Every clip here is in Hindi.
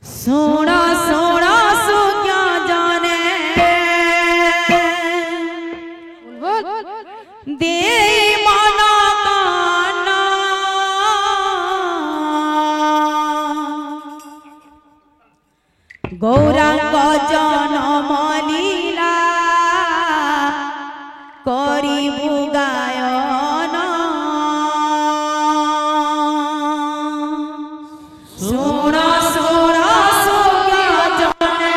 सोना सोना सो क्या जाने दे माना काना गौरांग जनम लीला करिबु गायन सोना सोना सो क्या जाने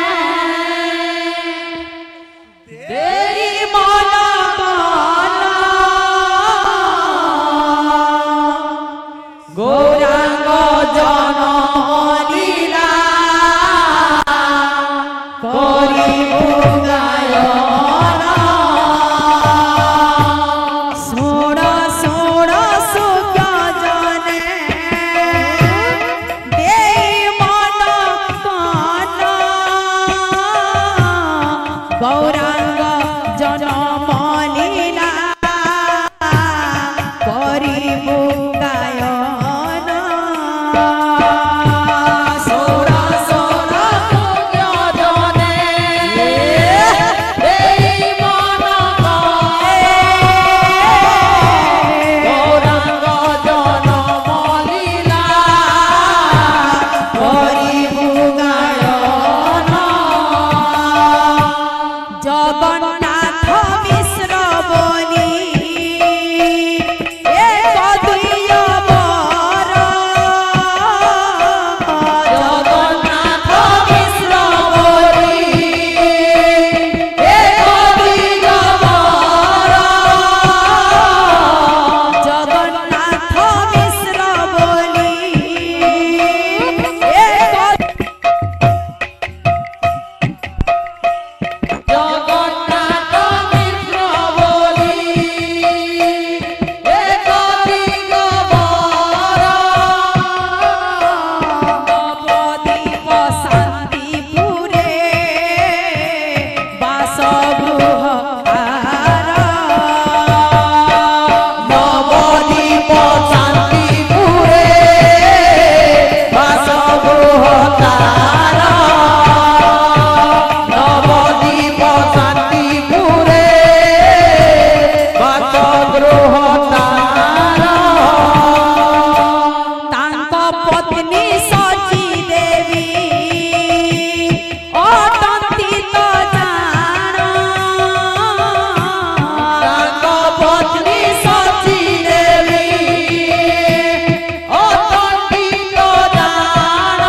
तेरी माना काना गौरांग जनम लीला करिबु गायन सोना सोना सो क्या जाने देई माना काना गौरांग जनम लीला करिबु गायन सोना सोना सो क्या जाने देई माना गौरांग जनम लीला करिबु गायन जगन्नाथ मिश्र बोली एक दुई बर जगन्नाथ मिश्र बोली एक दुई बर जगन्नाथ मिश्र बोली एक जगन्नाथ मिश्र बोली एक दिग बर नवद्वीप शान्तिपुरे बासगृह नवद्वीप शान्तिपुरे बासगृह नवद्वीप शान्तिपुरे बासगृह तांक पत्नी सची देवी अटंती तो जान तांक पत्नी सची देवी अटंती तो जान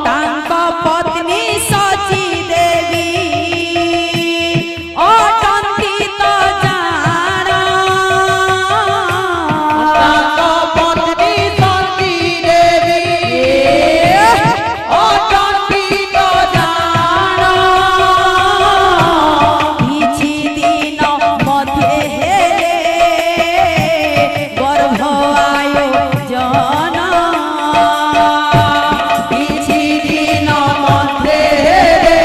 तांक पत्नी सची देवी अटंती तो जान तांक पत्नी सची देवी अटंती तो जान किछि दिन मध्ये हेले गर्भ आयोजन किछि दिन मध्ये हेले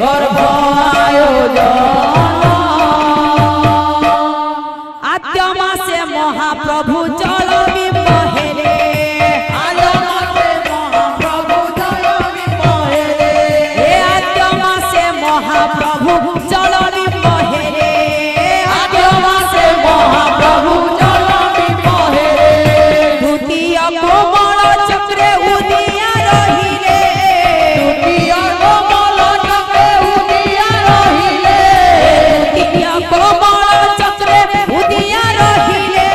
गर्भ आयोजन आद्य मासे महाप्रभु जल विमहेले आद्य मासे महाप्रभु जल विमहेले हे आद्य मासे महाप्रभु जल विमहेले आद्य मासे महाप्रभु जल विमहेले द्वितीय कोमल चक्रे उदिया रहिले द्वितीय कोमल चक्रे उदिया रहिले द्वितीय कोमल चक्रे उदिया रहिले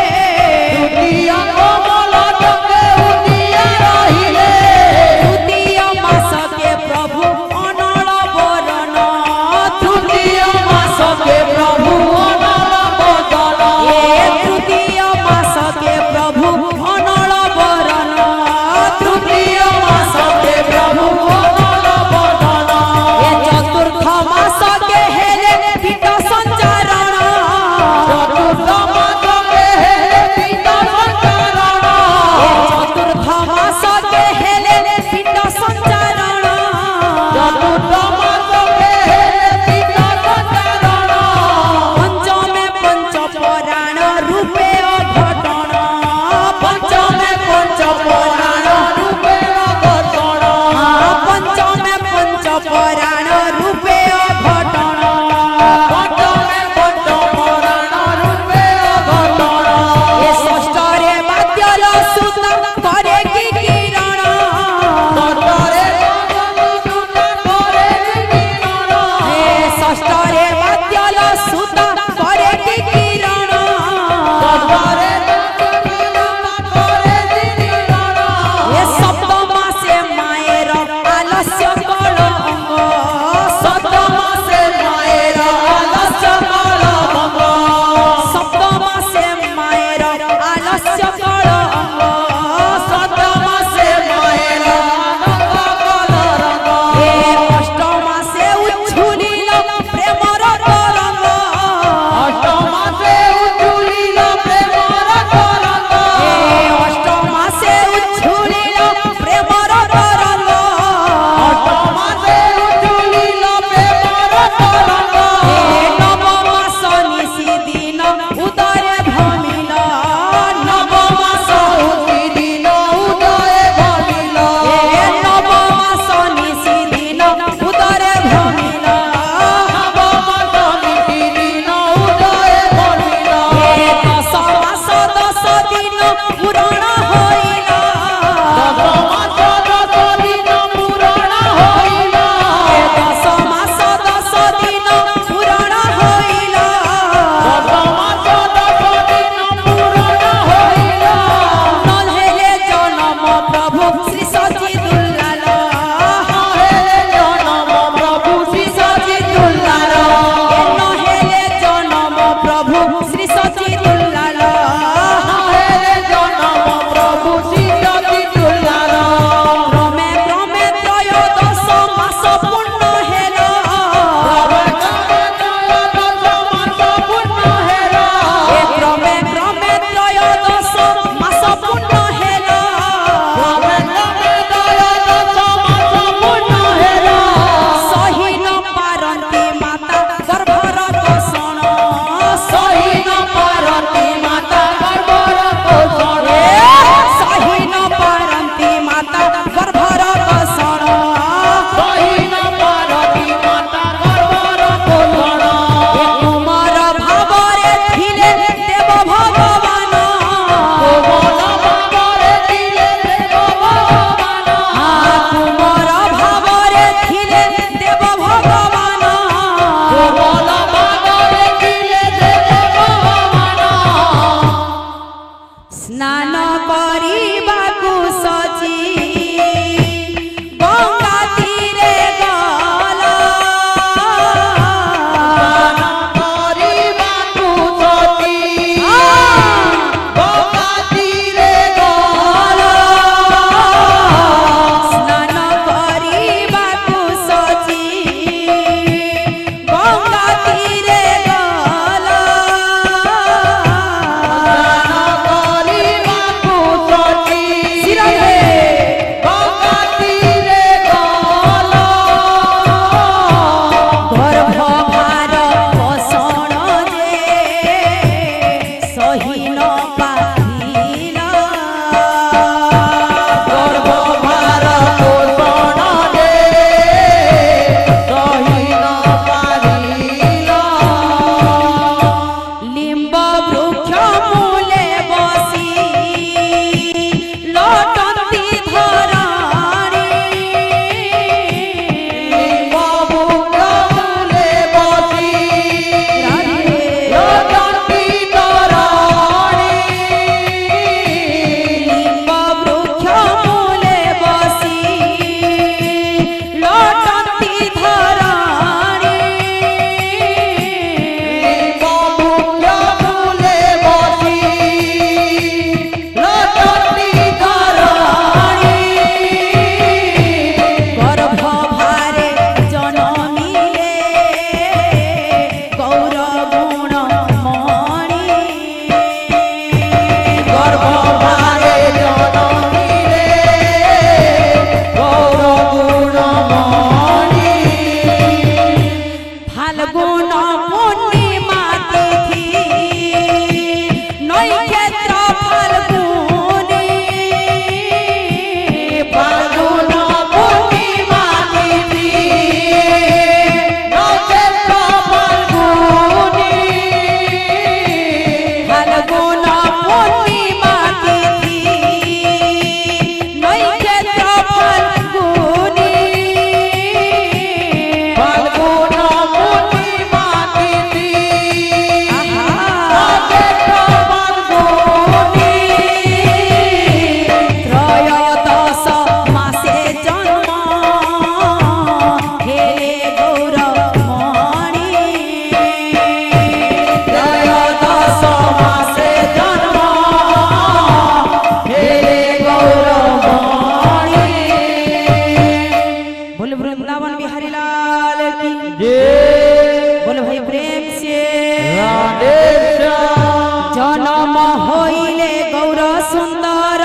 জনম হইলে গৌর সুন্দর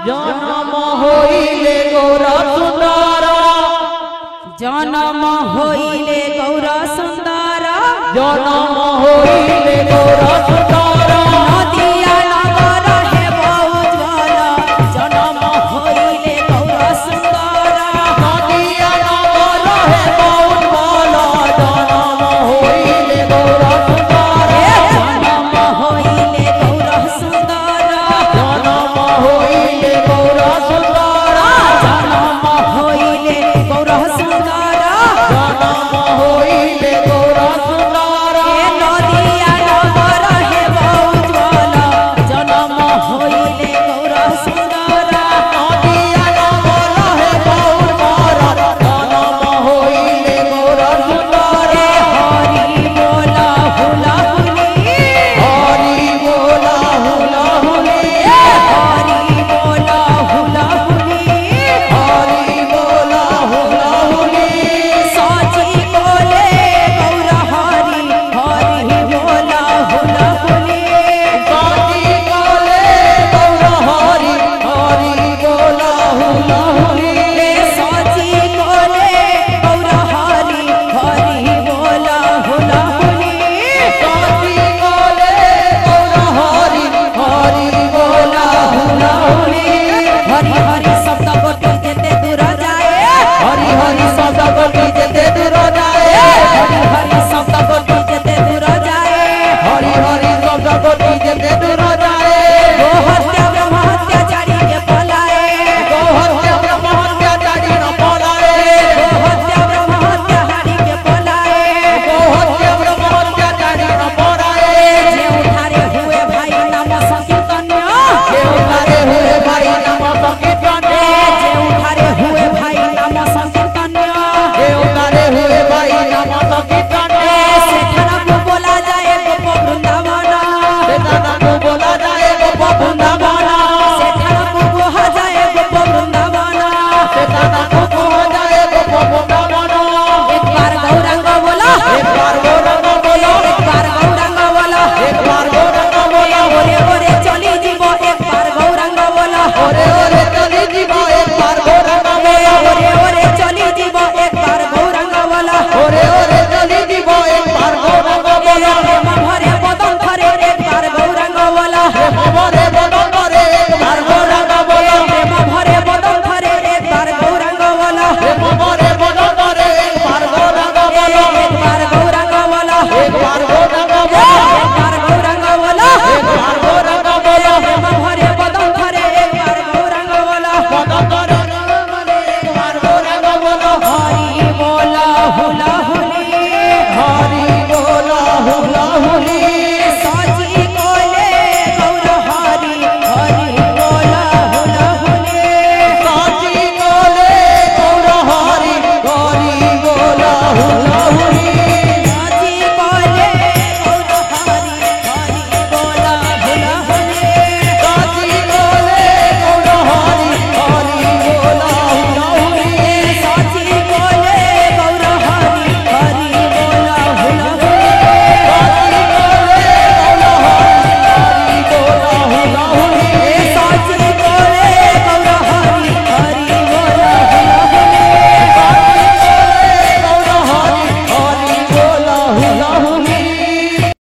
জনম হইলে গৌর সুন্দর জনম হইলে গৌর সুন্দর জনম হইলে গৌর সুন্দর